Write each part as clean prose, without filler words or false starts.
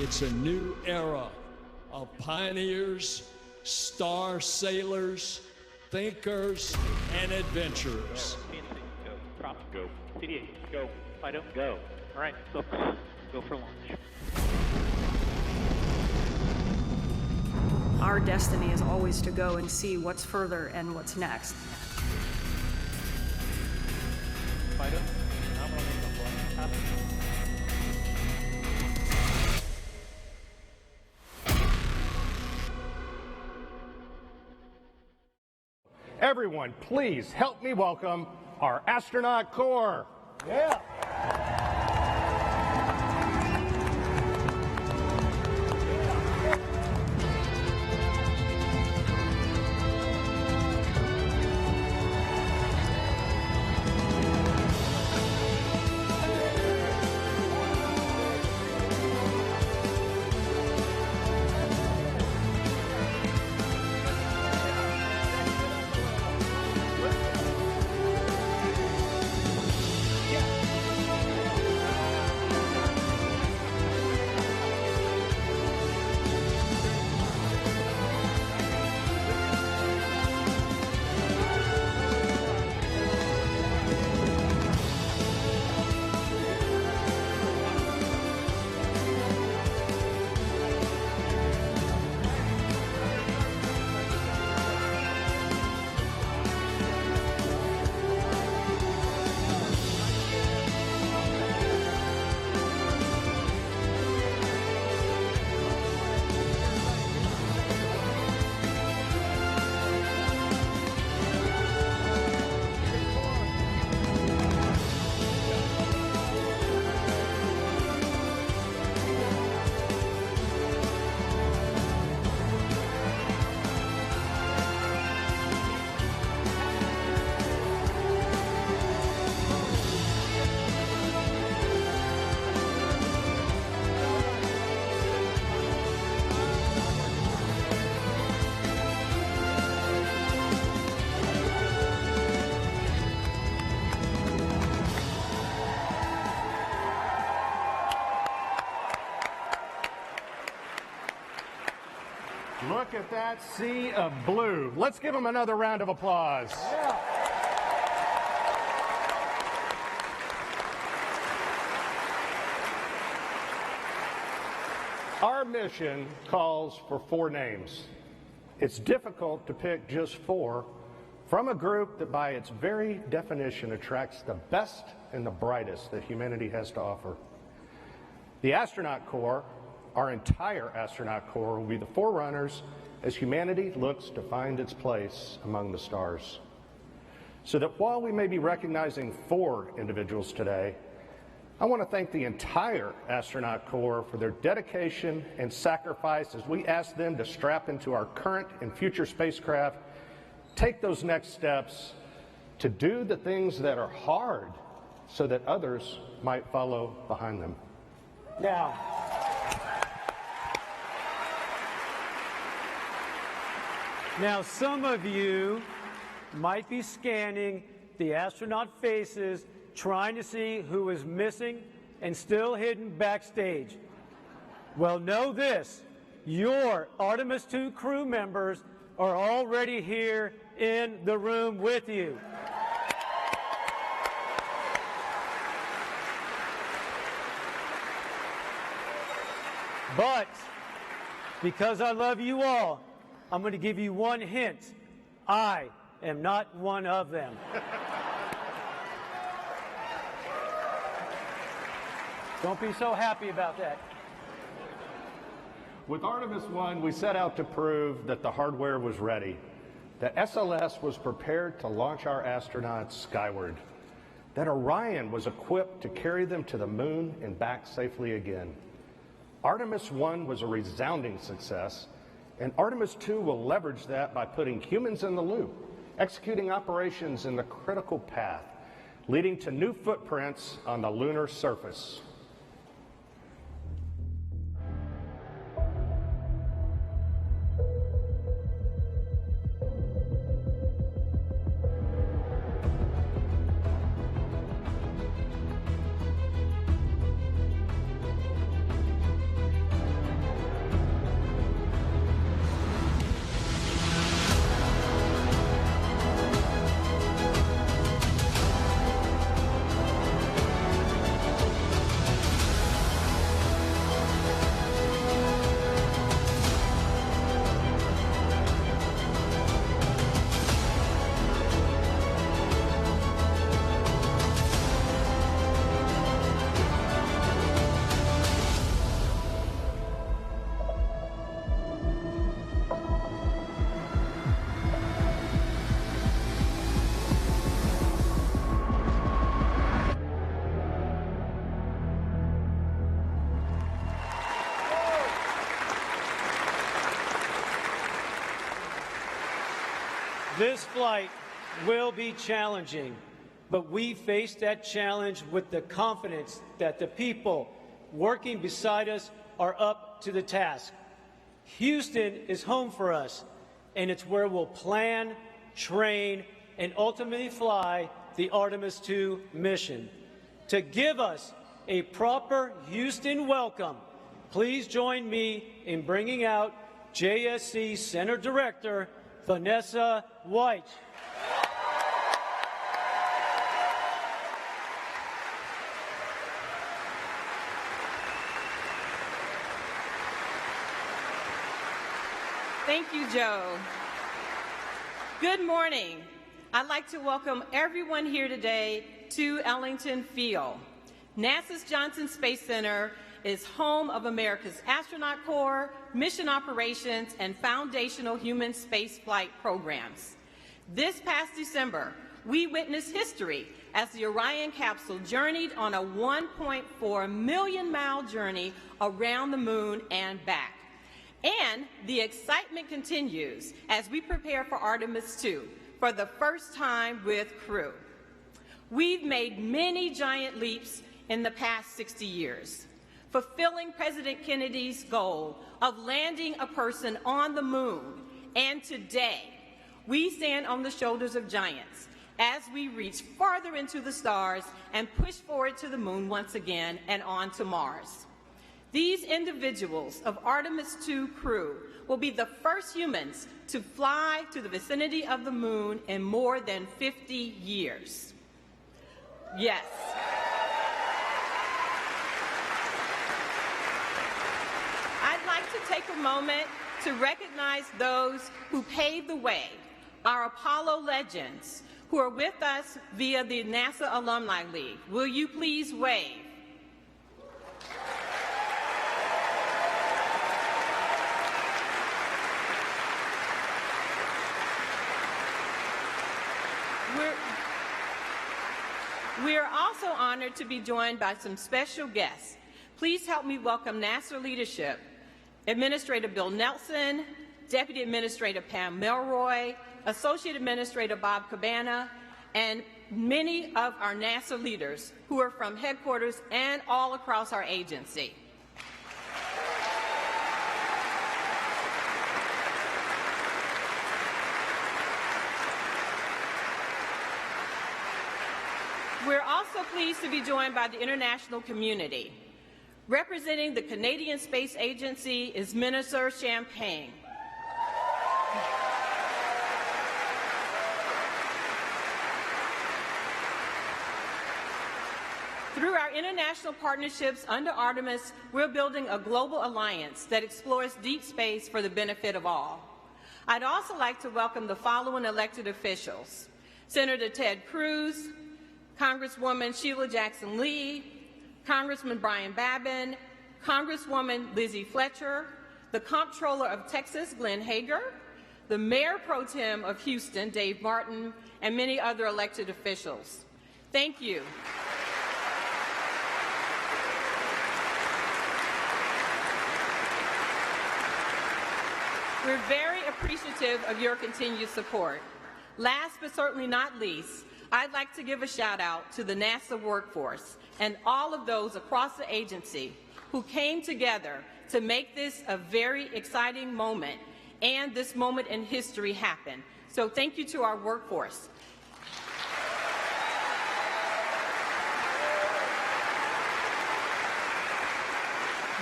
It's a new era of pioneers, star sailors, thinkers, and adventurers. Go. Prop. Go. TDA. Go. Fido. Go. All right, so go for launch. Our destiny is always to go and see what's further and what's next. Fido. Everyone, please help me welcome our astronaut corps. Yeah. Look at that sea of blue. Let's give them another round of applause. Yeah. Our mission calls for 4 names. It's difficult to pick just 4 from a group that by its very definition attracts the best and the brightest that humanity has to offer. The astronaut corps, our entire astronaut corps, will be the forerunners as humanity looks to find its place among the stars. So that while we may be recognizing 4 individuals today, I want to thank the entire astronaut corps for their dedication and sacrifice as we ask them to strap into our current and future spacecraft, take those next steps to do the things that are hard so that others might follow behind them. Now, some of you might be scanning the astronaut faces, trying to see who is missing and still hidden backstage. Well, know this, your Artemis II crew members are already here in the room with you. But because I love you all, I'm going to give you one hint. I am not one of them. Don't be so happy about that. With Artemis 1, we set out to prove that the hardware was ready, that SLS was prepared to launch our astronauts skyward, that Orion was equipped to carry them to the moon and back safely again. Artemis 1 was a resounding success, and Artemis 2 will leverage that by putting humans in the loop, executing operations in the critical path, leading to new footprints on the lunar surface. This flight will be challenging, but we face that challenge with the confidence that the people working beside us are up to the task. Houston is home for us, and it's where we'll plan, train, and ultimately fly the Artemis II mission. To give us a proper Houston welcome, please join me in bringing out JSC Center Director Vanessa White. Thank you, Joe. Good morning. I'd like to welcome everyone here today to Ellington Field. NASA's Johnson Space Center is home of America's Astronaut Corps, mission operations, and foundational human spaceflight programs. This past December, we witnessed history as the Orion capsule journeyed on a 1.4 million-mile journey around the moon and back. And the excitement continues as we prepare for Artemis II for the first time with crew. We've made many giant leaps in the past 60 years, fulfilling President Kennedy's goal of landing a person on the moon. And today, we stand on the shoulders of giants as we reach farther into the stars and push forward to the moon once again and on to Mars. These individuals of Artemis II crew will be the first humans to fly to the vicinity of the moon in more than 50 years. Yes. I'd like to take a moment to recognize those who paved the way, our Apollo legends, who are with us via the NASA Alumni League. Will you please wave? We are also honored to be joined by some special guests. Please help me welcome NASA leadership, Administrator Bill Nelson, Deputy Administrator Pam Melroy, Associate Administrator Bob Cabana, and many of our NASA leaders who are from headquarters and all across our agency. We're also pleased to be joined by the international community. Representing the Canadian Space Agency is Minister Champagne. Through our international partnerships under Artemis, we're building a global alliance that explores deep space for the benefit of all. I'd also like to welcome the following elected officials: Senator Ted Cruz, Congresswoman Sheila Jackson-Lee, Congressman Brian Babin, Congresswoman Lizzie Fletcher, the Comptroller of Texas, Glenn Hager, the Mayor Pro Tem of Houston, Dave Martin, and many other elected officials. Thank you. We're very appreciative of your continued support. Last but certainly not least, I'd like to give a shout out to the NASA workforce and all of those across the agency who came together to make this a very exciting moment and this moment in history happen. So thank you to our workforce.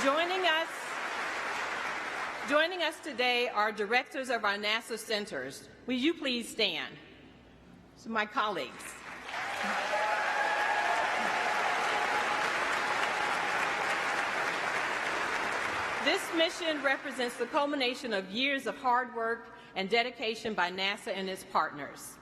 Joining us today are directors of our NASA centers. Will you please stand? So my colleagues. This mission represents the culmination of years of hard work and dedication by NASA and its partners.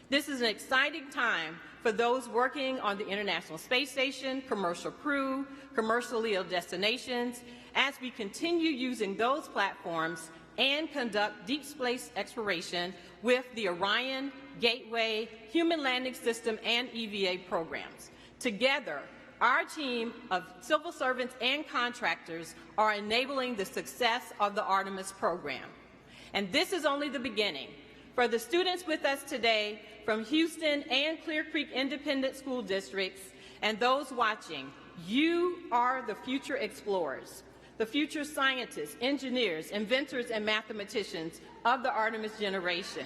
This is an exciting time for those working on the International Space Station, commercial crew, commercial LEO destinations, as we continue using those platforms and conduct deep space exploration with the Orion, Gateway, Human Landing System, and EVA programs. Together, our team of civil servants and contractors are enabling the success of the Artemis program. And this is only the beginning. For the students with us today from Houston and Clear Creek Independent School Districts and those watching, you are the future explorers, the future scientists, engineers, inventors, and mathematicians of the Artemis generation.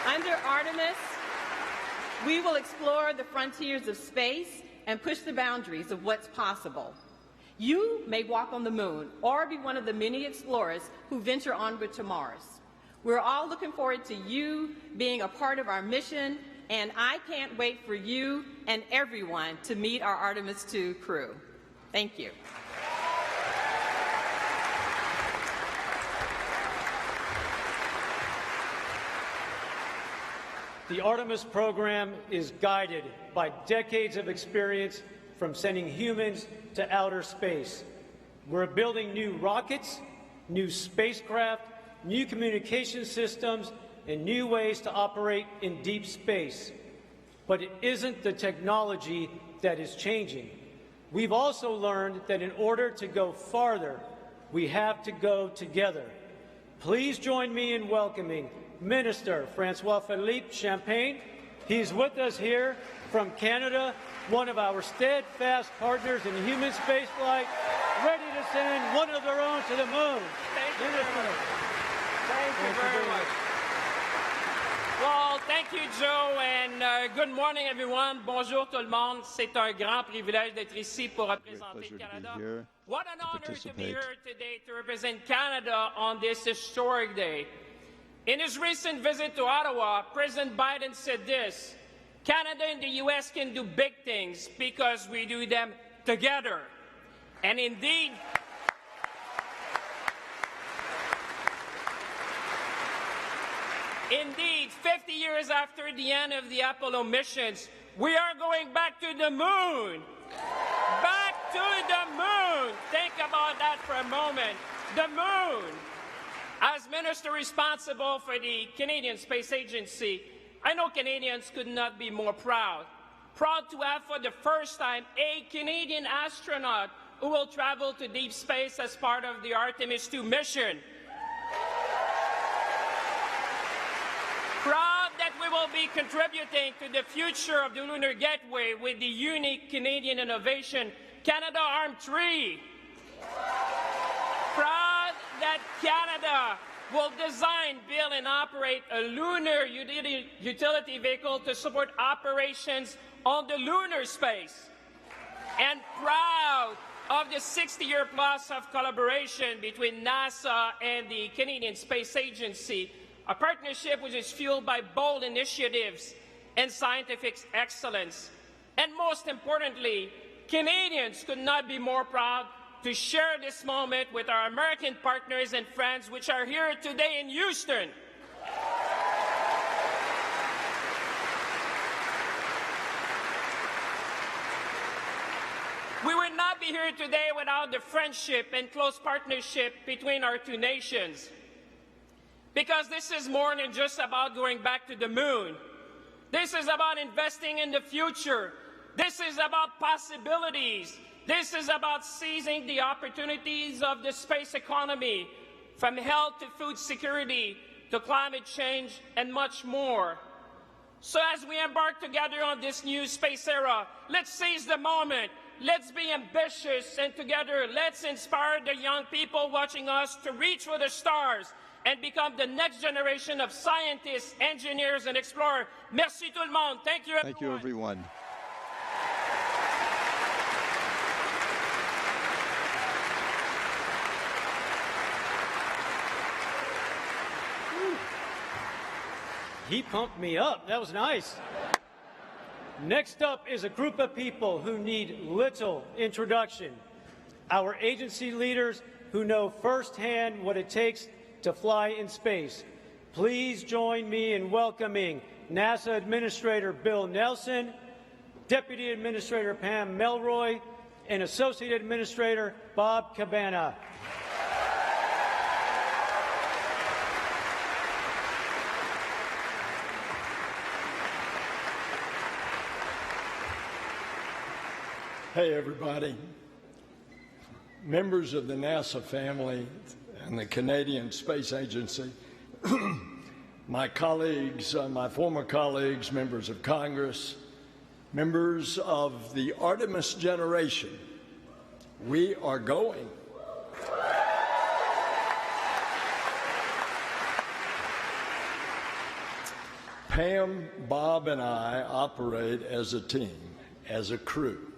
Under Artemis, we will explore the frontiers of space and push the boundaries of what's possible. You may walk on the moon or be one of the many explorers who venture onward to Mars. We're all looking forward to you being a part of our mission, and I can't wait for you and everyone to meet our Artemis II crew. Thank you. The Artemis program is guided by decades of experience from sending humans to outer space. We're building new rockets, new spacecraft, new communication systems, and new ways to operate in deep space. But it isn't the technology that is changing. We've also learned that in order to go farther, we have to go together. Please join me in welcoming Minister Francois-Philippe Champagne. He's with us here from Canada, one of our steadfast partners in human spaceflight, ready to send one of their own to the moon. Thank you very much. Thank you very much. Well, thank you, Joe, and good morning, everyone. Bonjour tout le monde. C'est un grand privilège d'être ici pour représenter le Canada. What an honor to be here today to represent Canada on this historic day. In his recent visit to Ottawa, President Biden said this: Canada and the U.S. can do big things because we do them together. And indeed, indeed, 50 years after the end of the Apollo missions, we are going back to the moon. Back to the moon. Think about that for a moment. The moon. As minister responsible for the Canadian Space Agency, I know Canadians could not be more proud. Proud to have for the first time a Canadian astronaut who will travel to deep space as part of the Artemis II mission. Proud that we will be contributing to the future of the Lunar Gateway with the unique Canadian innovation, Canadarm3. Proud that Canada will design, build, and operate a lunar utility vehicle to support operations on the lunar space. And proud of the 60-year plus of collaboration between NASA and the Canadian Space Agency, a partnership which is fueled by bold initiatives and scientific excellence. And most importantly, Canadians could not be more proud to share this moment with our American partners and friends which are here today in Houston. We would not be here today without the friendship and close partnership between our two nations. Because this is more than just about going back to the moon. This is about investing in the future. This is about possibilities. This is about seizing the opportunities of the space economy, from health to food security to climate change and much more. So as we embark together on this new space era, let's seize the moment. Let's be ambitious, and together let's inspire the young people watching us to reach for the stars and become the next generation of scientists, engineers, and explorers. Merci tout le monde. Thank you, everyone. Thank you, everyone. He pumped me up. That was nice. Next up is a group of people who need little introduction. Our agency leaders who know firsthand what it takes to fly in space. Please join me in welcoming NASA Administrator Bill Nelson, Deputy Administrator Pam Melroy, and Associate Administrator Bob Cabana. Hey, everybody. Members of the NASA family and the Canadian Space Agency, my colleagues, my former colleagues, members of Congress, members of the Artemis generation, we are going. Pam, Bob, and I operate as a team, as a crew.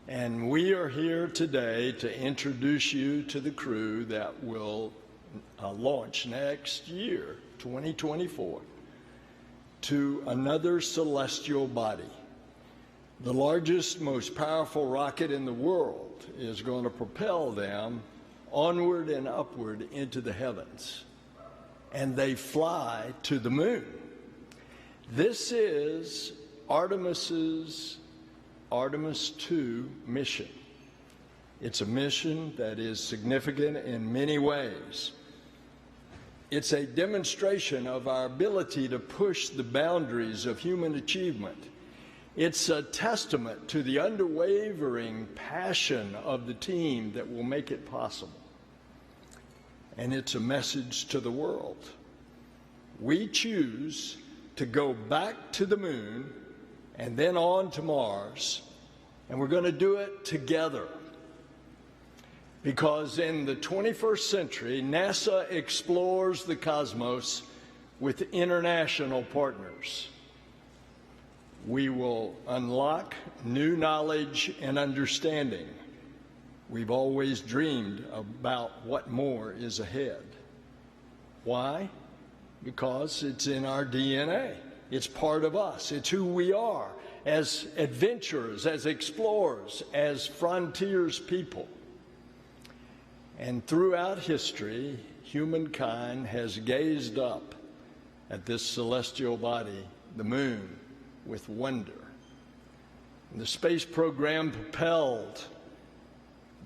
And we are here today to introduce you to the crew that will launch next year, 2024, to another celestial body. The largest, most powerful rocket in the world is going to propel them onward and upward into the heavens. And they fly to the moon. This is Artemis 2 mission. It's a mission that is significant in many ways. It's a demonstration of our ability to push the boundaries of human achievement. It's a testament to the unwavering passion of the team that will make it possible. And it's a message to the world. We choose to go back to the moon and then on to Mars, and we're going to do it together. Because in the 21st century, NASA explores the cosmos with international partners. We will unlock new knowledge and understanding. We've always dreamed about what more is ahead. Why? Because it's in our DNA. It's part of us. It's who we are as adventurers, as explorers, as frontiers people. And throughout history, humankind has gazed up at this celestial body, the moon, with wonder. And the space program propelled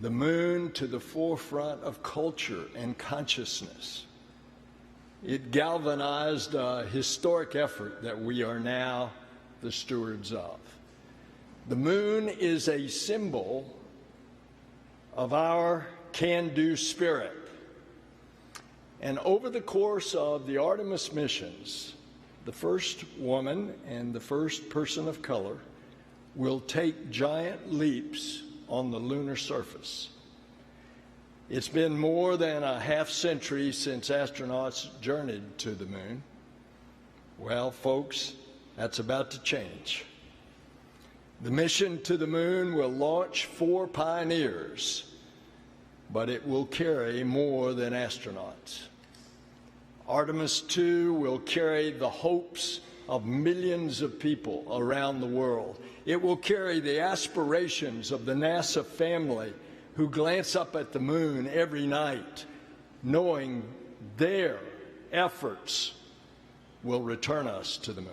the moon to the forefront of culture and consciousness. It galvanized a historic effort that we are now the stewards of. The moon is a symbol of our can-do spirit. And over the course of the Artemis missions, the first woman and the first person of color will take giant leaps on the lunar surface. It's been more than a half century since astronauts journeyed to the moon. Well, folks, that's about to change. The mission to the moon will launch 4 pioneers, but it will carry more than astronauts. Artemis 2 will carry the hopes of millions of people around the world. It will carry the aspirations of the NASA family who glance up at the moon every night, knowing their efforts will return us to the moon.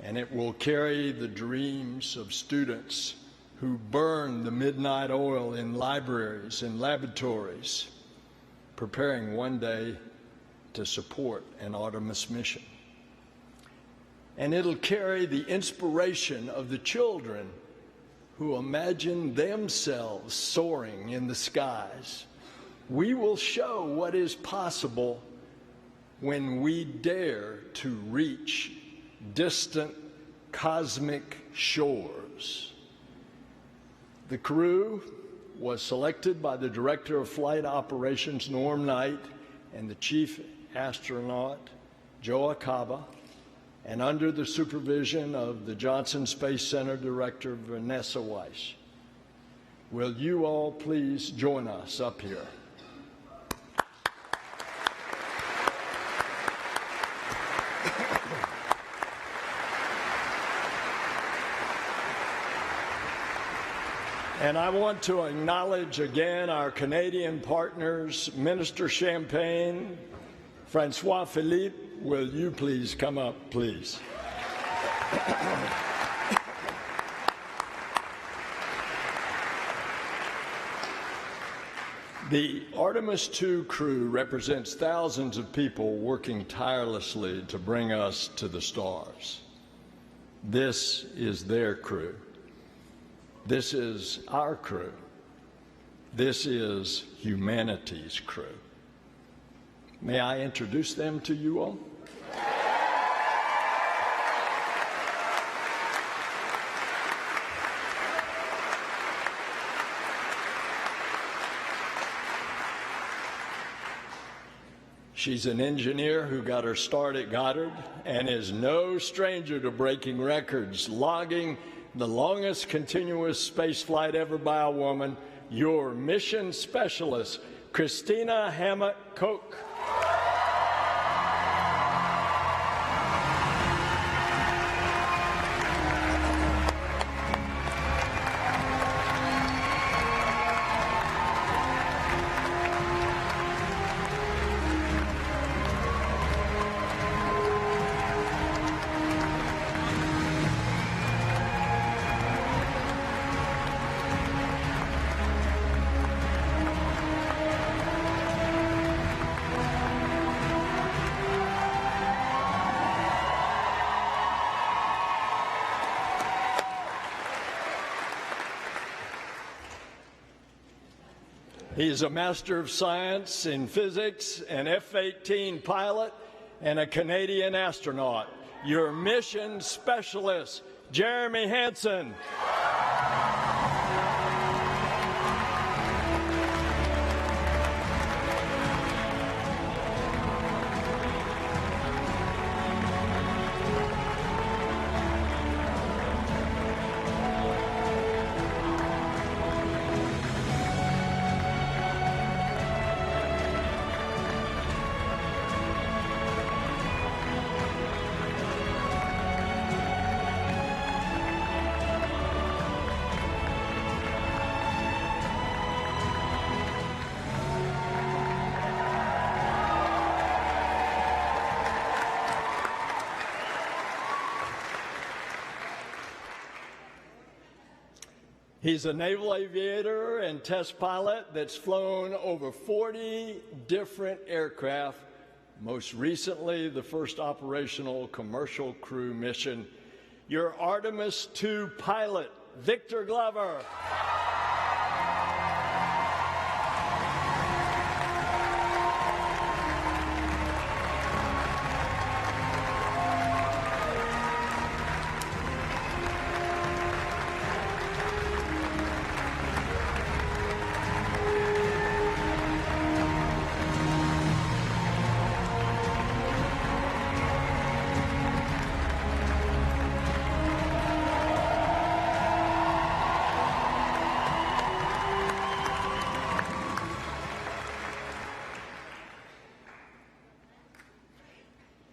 And it will carry the dreams of students who burn the midnight oil in libraries and laboratories, preparing one day to support an Artemis mission. And it'll carry the inspiration of the children who imagine themselves soaring in the skies. We will show what is possible when we dare to reach distant cosmic shores. The crew was selected by the Director of Flight Operations, Norm Knight, and the Chief Astronaut, Joe Acaba, and under the supervision of the Johnson Space Center Director, Vanessa Weiss. Will you all please join us up here? And I want to acknowledge again our Canadian partners, Minister Champagne, Francois Philippe. Will you please come up, please? The Artemis 2 crew represents thousands of people working tirelessly to bring us to the stars. This is their crew. This is our crew. This is humanity's crew. May I introduce them to you all? She's an engineer who got her start at Goddard and is no stranger to breaking records, logging the longest continuous space flight ever by a woman, your mission specialist, Christina Hammett-Koch. He's a Master of Science in Physics, an F-18 pilot, and a Canadian astronaut. Your mission specialist, Jeremy Hansen. He's a naval aviator and test pilot that's flown over 40 different aircraft, most recently the first operational commercial crew mission. Your Artemis II pilot, Victor Glover.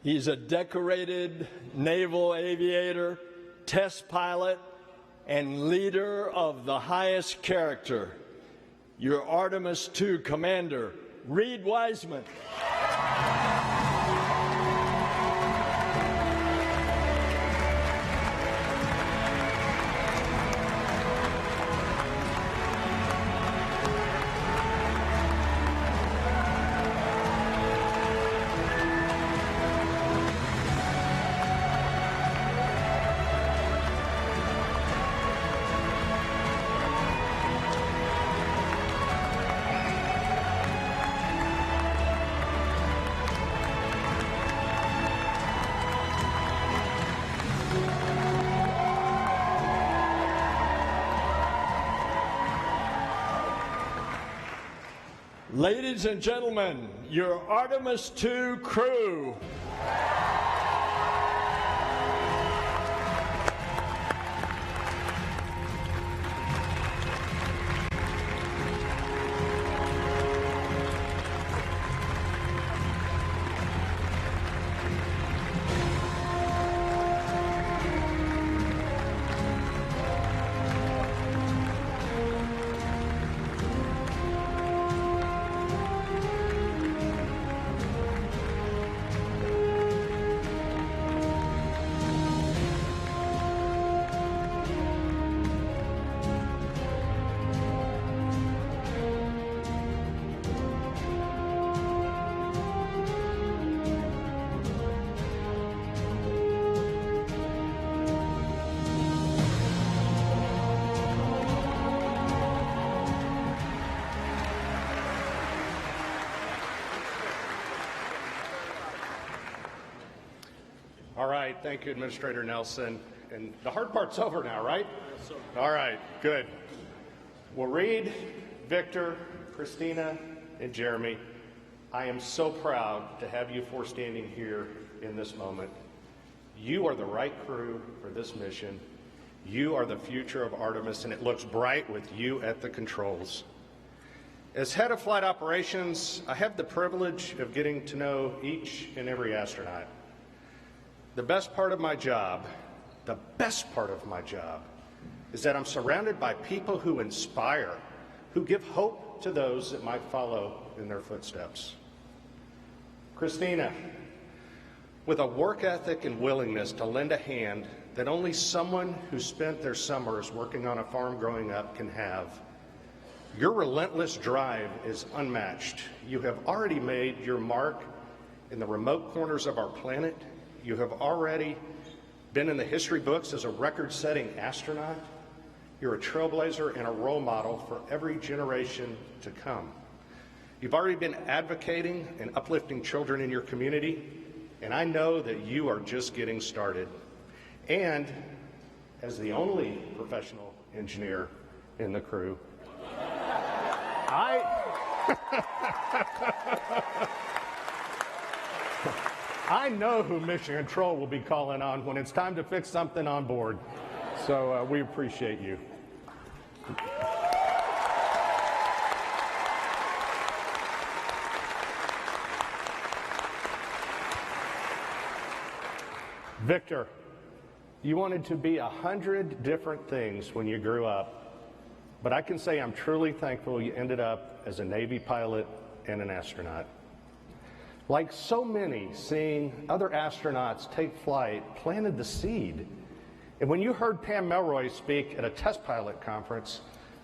He's a decorated naval aviator, test pilot, and leader of the highest character. Your Artemis II commander, Reed Wiseman. Ladies and gentlemen, your Artemis II crew. All right, thank you, Administrator Nelson. And the hard part's over now, right? Yes, sir. All right, good. Well, Reed, Victor, Christina, and Jeremy, I am so proud to have you four standing here in this moment. You are the right crew for this mission. You are the future of Artemis, and it looks bright with you at the controls. As head of flight operations, I have the privilege of getting to know each and every astronaut. The best part of my job is that I'm surrounded by people who inspire, who give hope to those that might follow in their footsteps. Christina, with a work ethic and willingness to lend a hand that only someone who spent their summers working on a farm growing up can have, your relentless drive is unmatched. You have already made your mark in the remote corners of our planet. You have already been in the history books as a record-setting astronaut. You're a trailblazer and a role model for every generation to come. You've already been advocating and uplifting children in your community, and I know that you are just getting started. And as the only professional engineer in the crew, I know who Mission Control will be calling on when it's time to fix something on board. So we appreciate you. Victor, you wanted to be 100 different things when you grew up, but I can say I'm truly thankful you ended up as a Navy pilot and an astronaut. Like so many, seeing other astronauts take flight planted the seed. And when you heard Pam Melroy speak at a test pilot conference,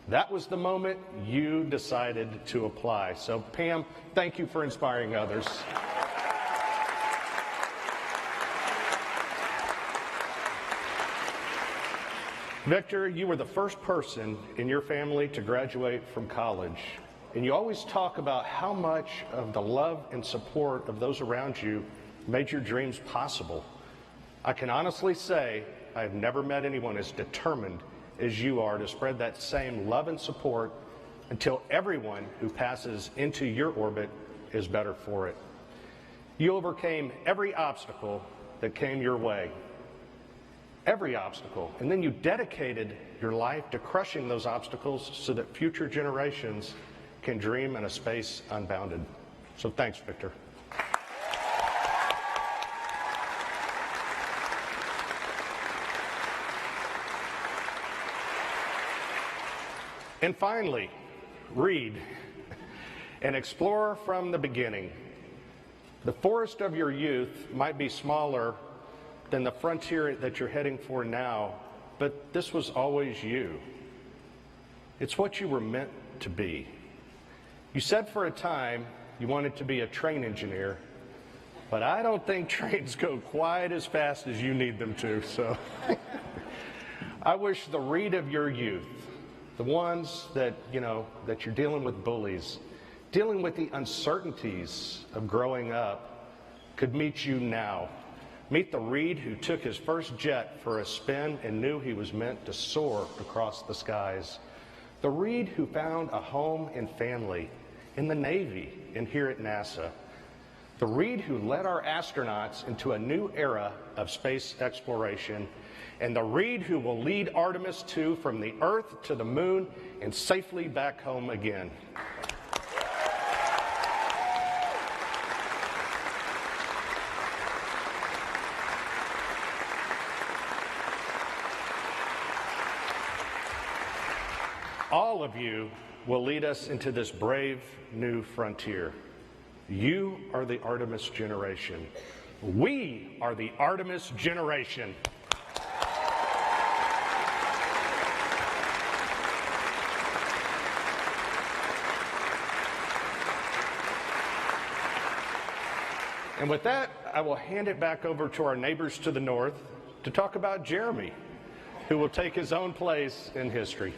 that was the moment you decided to apply. So Pam, thank you for inspiring others. Victor, you were the first person in your family to graduate from college. And you always talk about how much of the love and support of those around you made your dreams possible. I can honestly say I have never met anyone as determined as you are to spread that same love and support until everyone who passes into your orbit is better for it. You overcame every obstacle that came your way. Every obstacle, and then you dedicated your life to crushing those obstacles so that future generations can dream in a space unbounded. So thanks, Victor. And finally, Reed, an explorer from the beginning. The forest of your youth might be smaller than the frontier that you're heading for now, but this was always you. It's what you were meant to be. You said for a time you wanted to be a train engineer, but I don't think trains go quite as fast as you need them to, so I wish the Reed of your youth, the ones that, that you're dealing with bullies, dealing with the uncertainties of growing up, could meet you now. Meet the Reed who took his first jet for a spin and knew he was meant to soar across the skies. The Reed who found a home and family in the Navy and here at NASA. The Reed who led our astronauts into a new era of space exploration. And the Reed who will lead Artemis II from the Earth to the Moon and safely back home again. All of you will lead us into this brave new frontier. You are the Artemis generation. We are the Artemis generation. And with that, I will hand it back over to our neighbors to the north to talk about Jeremy, who will take his own place in history.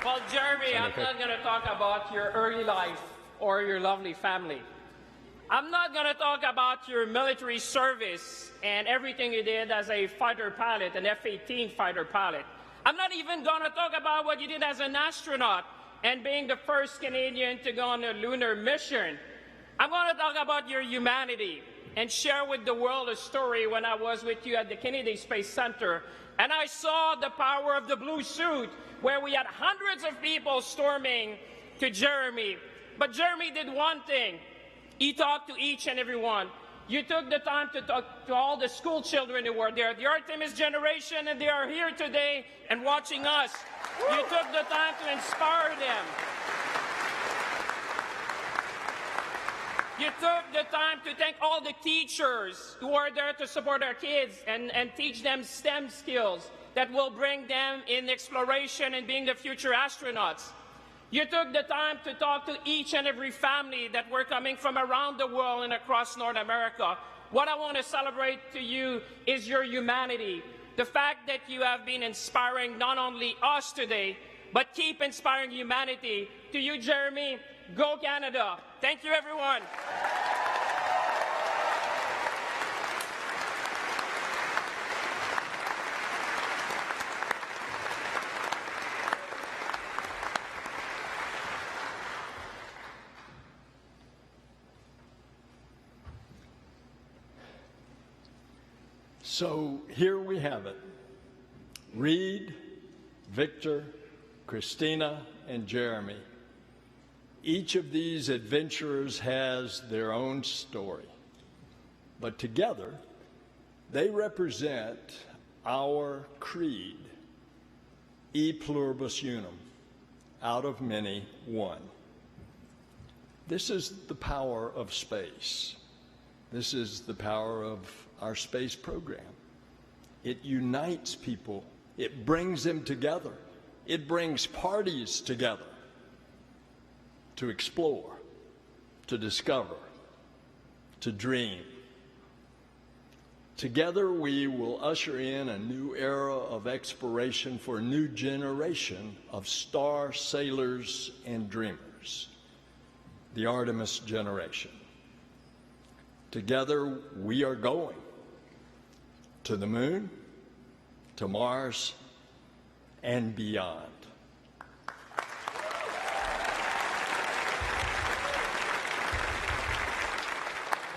Well, Jeremy, I'm not going to talk about your early life or your lovely family. I'm not going to talk about your military service and everything you did as a fighter pilot, an F-18 fighter pilot. I'm not even going to talk about what you did as an astronaut and being the first Canadian to go on a lunar mission. I'm going to talk about your humanity and share with the world a story when I was with you at the Kennedy Space Center, and I saw the power of the blue suit, where we had hundreds of people storming to Jeremy. But Jeremy did one thing. He talked to each and every one. You took the time to talk to all the school children who were there, the Artemis generation, and they are here today and watching us. You took the time to inspire them. You took the time to thank all the teachers who are there to support our kids and teach them STEM skills that will bring them in exploration and being the future astronauts. You took the time to talk to each and every family that were coming from around the world and across North America. What I want to celebrate to you is your humanity. The fact that you have been inspiring not only us today, but keep inspiring humanity. To you, Jeremy, go Canada. Thank you, everyone. So here we have it. Reed, Victor, Christina, and Jeremy. Each of these adventurers has their own story, but together they represent our creed, e pluribus unum, out of many, one. This is the power of space. This is the power of our space program. It unites people. It brings them together. It brings parties together to explore, to discover, to dream. Together we will usher in a new era of exploration for a new generation of star sailors and dreamers, the Artemis generation. Together we are going to the moon, to Mars, and beyond.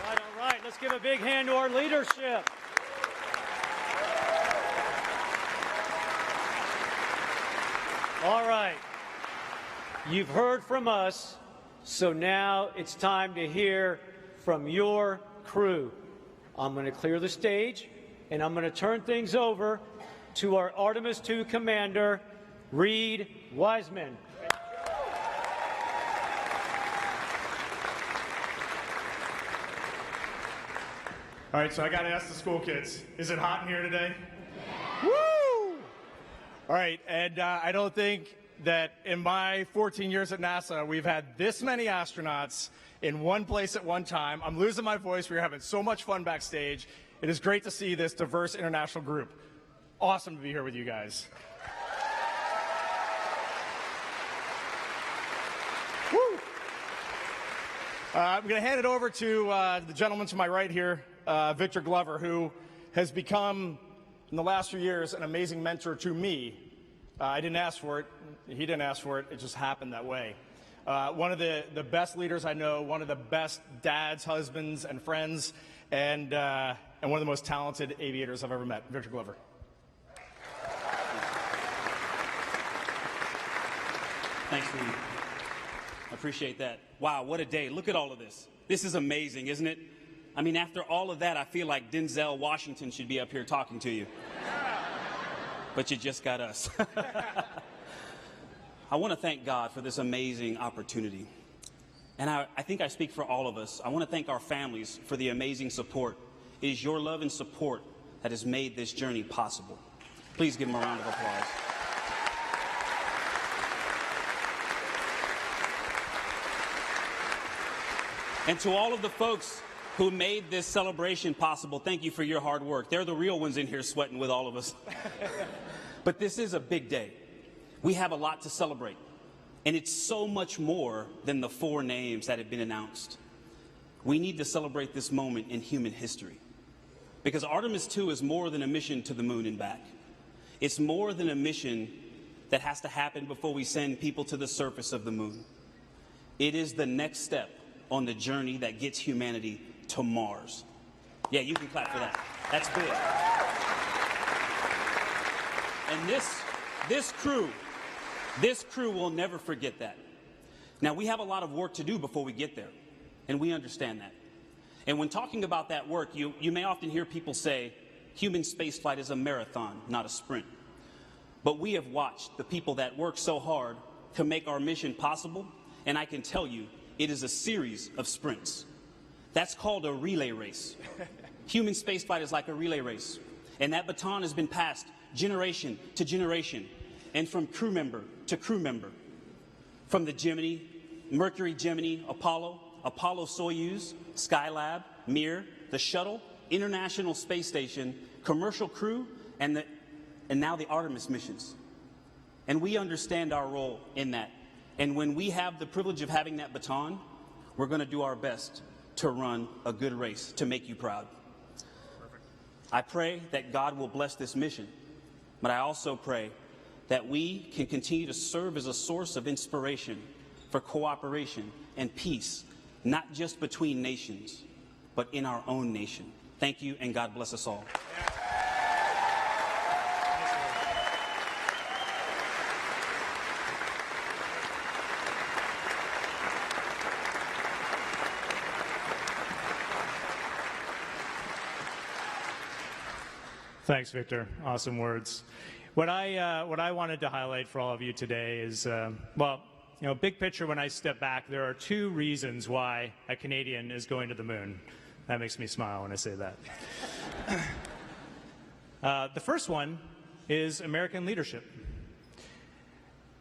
All right, let's give a big hand to our leadership. All right, you've heard from us, so now it's time to hear from your crew. I'm going to clear the stage, and I'm going to turn things over to our Artemis II commander, Reed Wiseman. All right, so I got to ask the school kids, is it hot in here today? Woo! All right, and I don't think that in my 14 years at NASA, we've had this many astronauts in one place at one time. I'm losing my voice. We're having so much fun backstage. It is great to see this diverse international group. Awesome to be here with you guys. Woo! I'm going to hand it over to the gentleman to my right here, Victor Glover, who has become, in the last few years, an amazing mentor to me. I didn't ask for it. He didn't ask for it. It just happened that way. One of the best leaders I know, one of the best dads, husbands, and friends, and one of the most talented aviators I've ever met, Victor Glover. Thanks, Reed. I appreciate that. Wow, what a day. Look at all of this. This is amazing, isn't it? I mean, after all of that, I feel like Denzel Washington should be up here talking to you. But you just got us. I want to thank God for this amazing opportunity. And I think I speak for all of us. I want to thank our families for the amazing support. It is your love and support that has made this journey possible. Please give them a round of applause. And to all of the folks who made this celebration possible, thank you for your hard work. They're the real ones in here sweating with all of us. But this is a big day. We have a lot to celebrate. And it's so much more than the 4 names that have been announced. We need to celebrate this moment in human history. Because Artemis 2 is more than a mission to the moon and back. It's more than a mission that has to happen before we send people to the surface of the moon. It is the next step on the journey that gets humanity to Mars. Yeah, you can clap for that. That's big. And this crew will never forget that. Now, we have a lot of work to do before we get there, and we understand that. And when talking about that work, you may often hear people say, human spaceflight is a marathon, not a sprint. But we have watched the people that work so hard to make our mission possible, and I can tell you, it is a series of sprints. That's called a relay race. Human spaceflight is like a relay race, and that baton has been passed generation to generation, and from crew member to crew member. From the Gemini, Mercury, Gemini, Apollo, Soyuz, Skylab, Mir, the Shuttle, International Space Station, commercial crew, and now the Artemis missions. And we understand our role in that. And when we have the privilege of having that baton, we're going to do our best to run a good race to make you proud. I pray that God will bless this mission, but I also pray that we can continue to serve as a source of inspiration for cooperation and peace, not just between nations, but in our own nation. Thank you, and God bless us all. Thanks, Victor. Awesome words. What I wanted to highlight for all of you today is, big picture, when I step back, there are 2 reasons why a Canadian is going to the moon. That makes me smile when I say that. The first one is American leadership.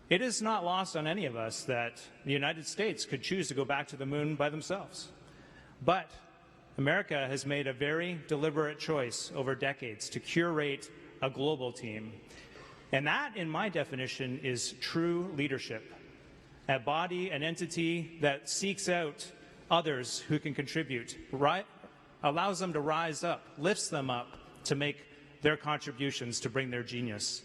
It is not lost on any of us that the United States could choose to go back to the moon by themselves. But America has made a very deliberate choice over decades to curate a global team. And that, in my definition, is true leadership. A body, an entity that seeks out others who can contribute, allows them to rise up, lifts them up to make their contributions to bring their genius.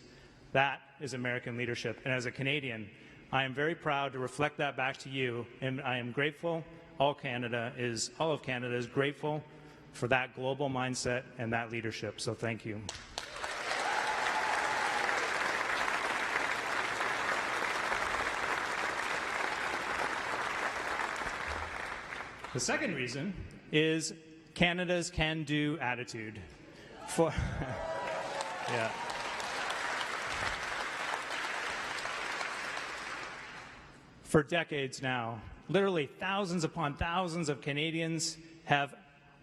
That is American leadership. And as a Canadian, I am very proud to reflect that back to you, and I am grateful. All of Canada is grateful for that global mindset and that leadership. So thank you. The second reason is Canada's can-do attitude. Yeah. For decades now, literally thousands upon thousands of Canadians have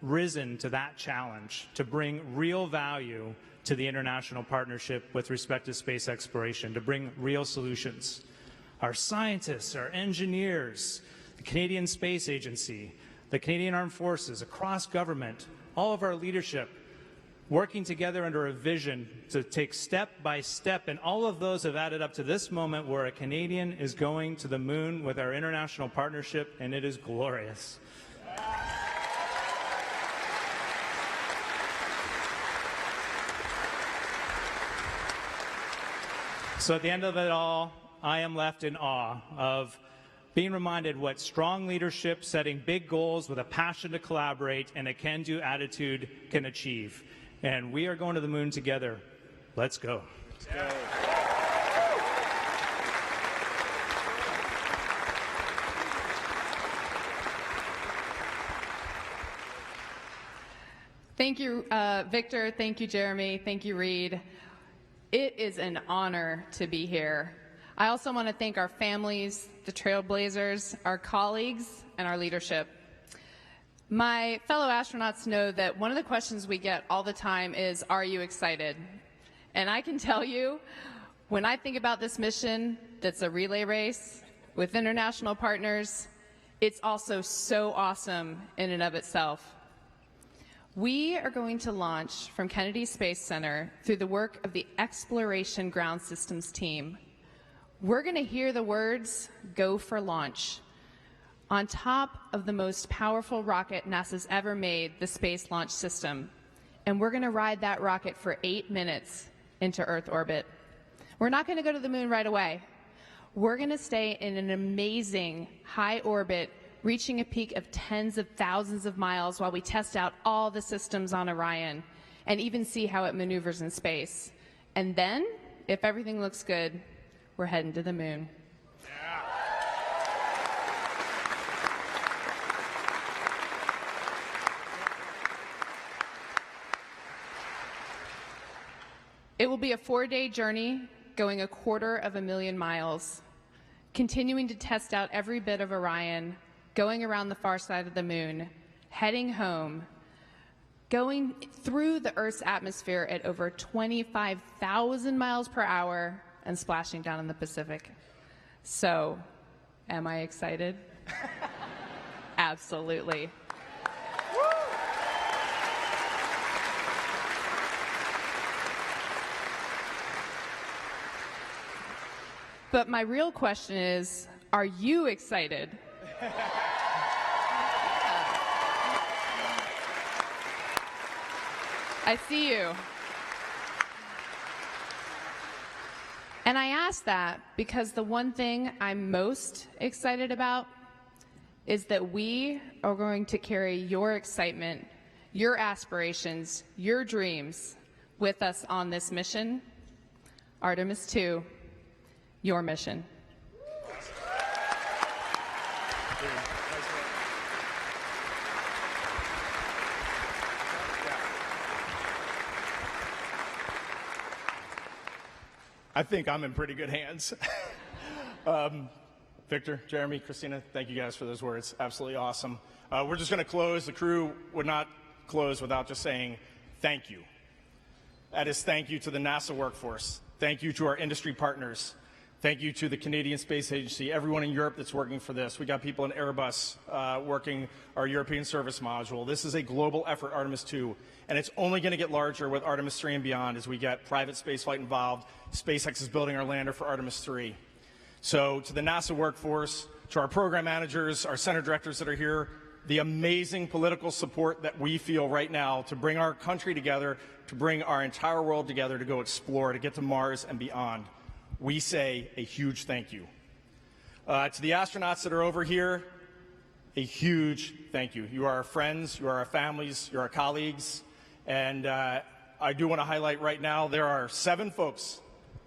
risen to that challenge to bring real value to the international partnership with respect to space exploration, to bring real solutions. Our scientists, our engineers, the Canadian Space Agency, the Canadian Armed Forces, across government, all of our leadership working together under a vision to take step by step, and all of those have added up to this moment where a Canadian is going to the moon with our international partnership, and it is glorious. So at the end of it all, I am left in awe of being reminded what strong leadership, setting big goals with a passion to collaborate and a can-do attitude can achieve. And we are going to the moon together. Let's go. Let's go. Thank you, Victor. Thank you, Jeremy. Thank you, Reed. It is an honor to be here. I also want to thank our families, the Trailblazers, our colleagues, and our leadership. My fellow astronauts know that one of the questions we get all the time is, are you excited? And I can tell you, when I think about this mission that's a relay race with international partners, it's also so awesome in and of itself. We are going to launch from Kennedy Space Center through the work of the Exploration Ground Systems team. we're going to hear the words, "Go for launch," on top of the most powerful rocket NASA's ever made, the Space Launch System. And we're going to ride that rocket for 8 minutes into Earth orbit. We're not going to go to the moon right away. We're going to stay in an amazing high orbit, reaching a peak of tens of thousands of miles while we test out all the systems on Orion and even see how it maneuvers in space. And then, if everything looks good, we're heading to the moon. It will be a 4-day journey, going 250,000 miles, continuing to test out every bit of Orion, going around the far side of the moon, heading home, going through the Earth's atmosphere at over 25,000 miles per hour, and splashing down in the Pacific. So, am I excited? Absolutely. But my real question is, are you excited? I see you. And I ask that because the one thing I'm most excited about is that we are going to carry your excitement, your aspirations, your dreams with us on this mission. Artemis 2, your mission. I think I'm in pretty good hands. Victor, Jeremy, Christina, thank you guys for those words. Absolutely awesome. We're just going to close. The crew would not close without just saying thank you. That is thank you to the NASA workforce. Thank you to our industry partners. Thank you to the Canadian Space Agency, everyone in Europe that's working for this. We got people in Airbus working our European service module. This is a global effort, Artemis 2, and it's only going to get larger with Artemis 3 and beyond as we get private spaceflight involved. SpaceX is building our lander for Artemis 3. So to the NASA workforce, to our program managers, our center directors that are here, the amazing political support that we feel right now to bring our country together, to bring our entire world together to go explore, to get to Mars and beyond. We say a huge thank you. To the astronauts that are over here, a huge thank you. You are our friends, you are our families, you're our colleagues, and I do want to highlight right now there are 7 folks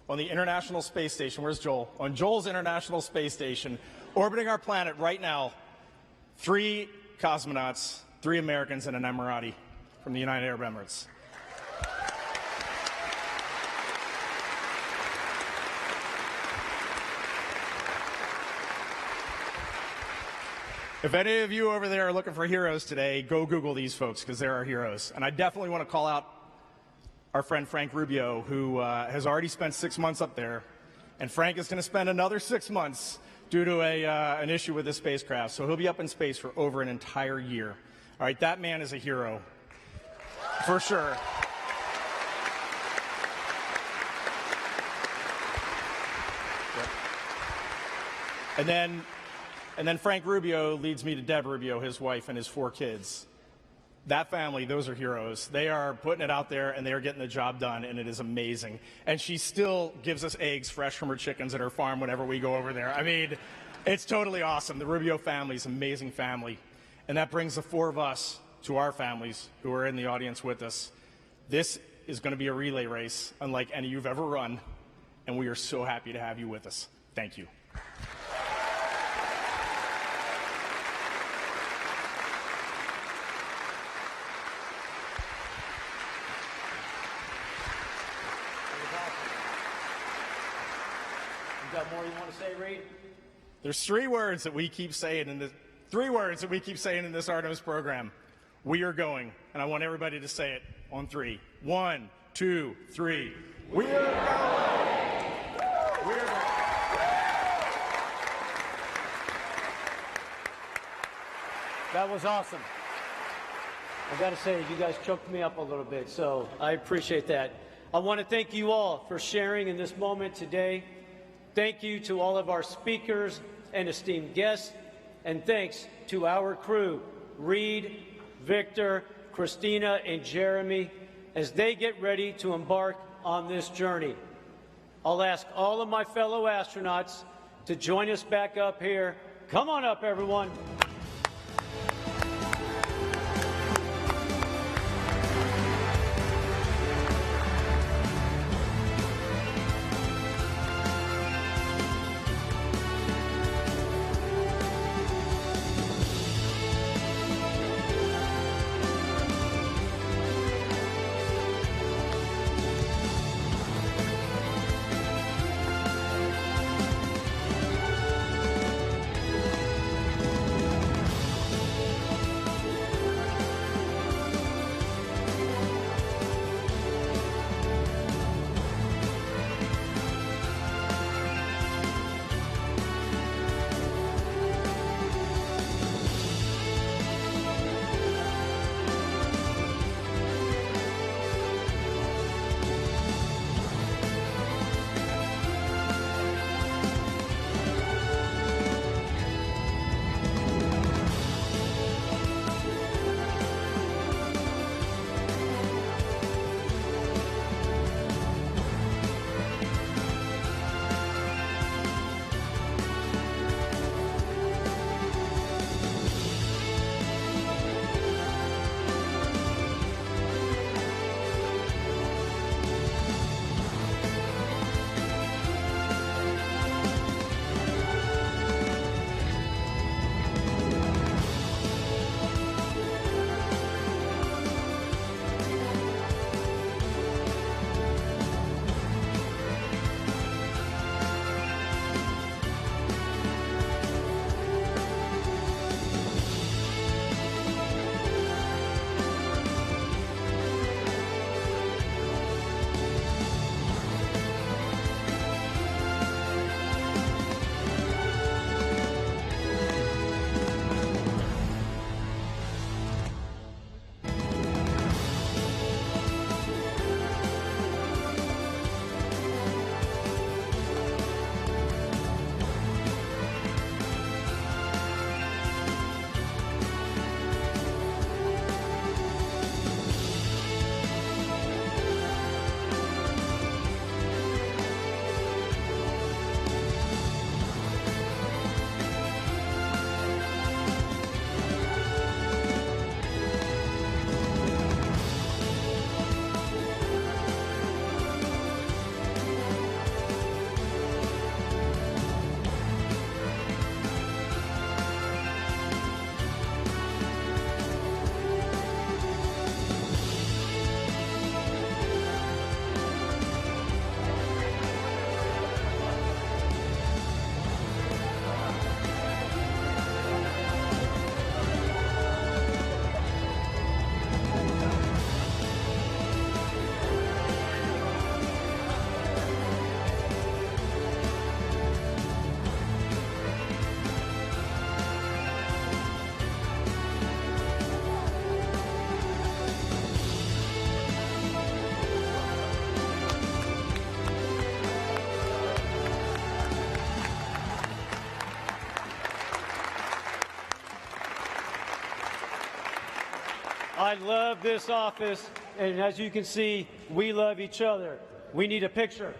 on the International Space Station. Where's Joel? On Joel's International Space Station, orbiting our planet right now. 3 cosmonauts, 3 Americans, and an Emirati from the United Arab Emirates. If any of you over there are looking for heroes today, go Google these folks because they're our heroes. And I definitely want to call out our friend Frank Rubio, who has already spent 6 months up there. And Frank is going to spend another 6 months due to an issue with his spacecraft. So he'll be up in space for over an entire year. All right, that man is a hero, for sure. Yep. And then Frank Rubio leads me to Deb Rubio, his wife, and his 4 kids. That family, those are heroes. They are putting it out there, and they are getting the job done, and it is amazing. And she still gives us eggs fresh from her chickens at her farm whenever we go over there. I mean, it's totally awesome. The Rubio family is an amazing family. And that brings the 4 of us to our families who are in the audience with us. This is going to be a relay race unlike any you've ever run, and we are so happy to have you with us. Thank you. Got more you want to say, Reed? There's 3 words that we keep saying in this Artemis program. We are going, and I want everybody to say it on 3. 1, 2, 3. We are going. We are going. That was awesome. I got to say, you guys choked me up a little bit, so I appreciate that. I want to thank you all for sharing in this moment today. Thank you to all of our speakers and esteemed guests, and thanks to our crew, Reed, Victor, Christina, and Jeremy, as they get ready to embark on this journey. I'll ask all of my fellow astronauts to join us back up here. Come on up, everyone. I love this office, and as you can see, we love each other. We need a picture.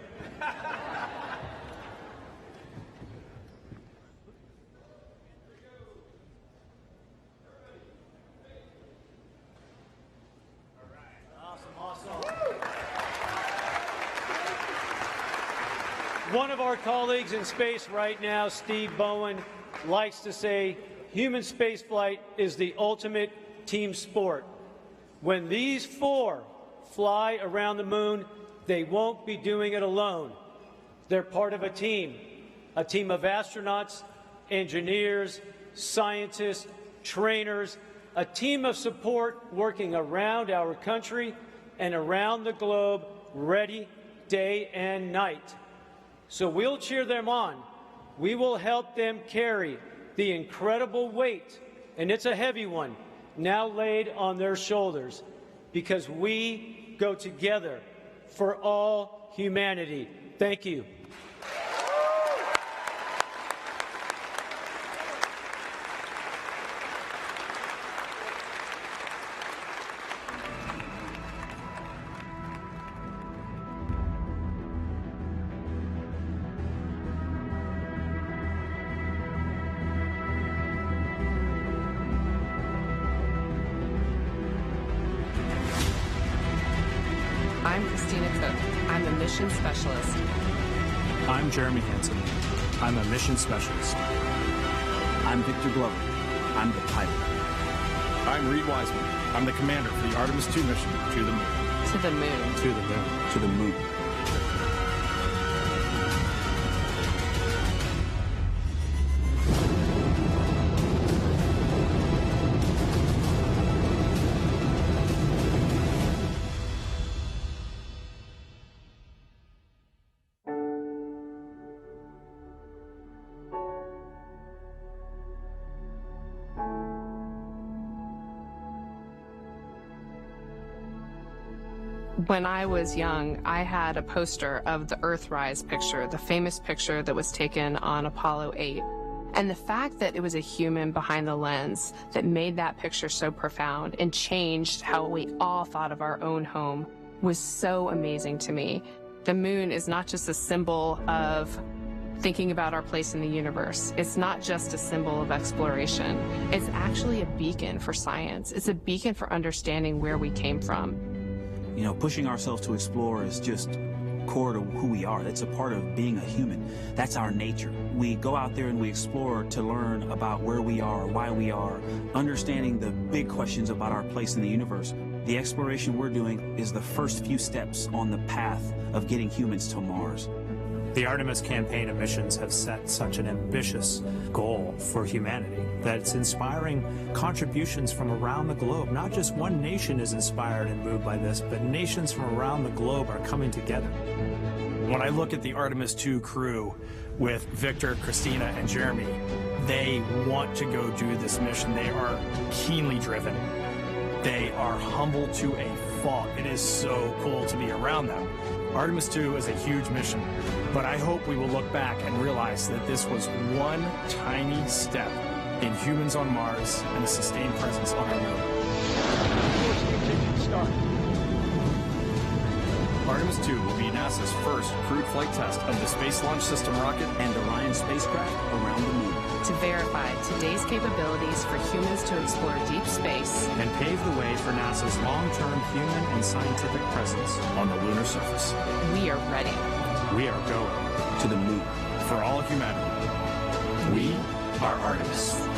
One of our colleagues in space right now, Steve Bowen, likes to say human spaceflight is the ultimate team sport. When these four fly around the moon, they won't be doing it alone. They're part of a team of astronauts, engineers, scientists, trainers, a team of support working around our country and around the globe, ready day and night. So we'll cheer them on. We will help them carry the incredible weight, and it's a heavy one, now laid on their shoulders, because we go together for all humanity. Thank you. I'm Christina Cook. I'm a mission specialist. I'm Jeremy Hansen. I'm a mission specialist. I'm Victor Glover. I'm the pilot. I'm Reed Wiseman. I'm the commander for the Artemis 2 mission to the moon. To the moon. To the moon. To the moon. When I was young, I had a poster of the Earthrise picture, the famous picture that was taken on Apollo 8. And the fact that it was a human behind the lens that made that picture so profound and changed how we all thought of our own home was so amazing to me. The moon is not just a symbol of thinking about our place in the universe. It's not just a symbol of exploration. It's actually a beacon for science. It's a beacon for understanding where we came from. You know, pushing ourselves to explore is just core to who we are. That's a part of being a human. That's our nature. We go out there and we explore to learn about where we are, why we are, understanding the big questions about our place in the universe. The exploration we're doing is the first few steps on the path of getting humans to Mars. The Artemis campaign of missions have set such an ambitious goal for humanity that it's inspiring contributions from around the globe. Not just one nation is inspired and moved by this, but nations from around the globe are coming together. When I look at the Artemis 2 crew with Victor, Christina, and Jeremy, they want to go do this mission. They are keenly driven. They are humble to a fault. It is so cool to be around them. Artemis 2 is a huge mission, but I hope we will look back and realize that this was one tiny step in humans on Mars and a sustained presence on our moon. Start. Artemis 2 will be NASA's first crewed flight test of the Space Launch System rocket And Orion spacecraft around the moon. To verify today's capabilities for humans to explore deep space And pave the way for NASA's long-term human and scientific presence. on the lunar surface. we are ready. We are going To the moon. For all humanity, we are Artemis.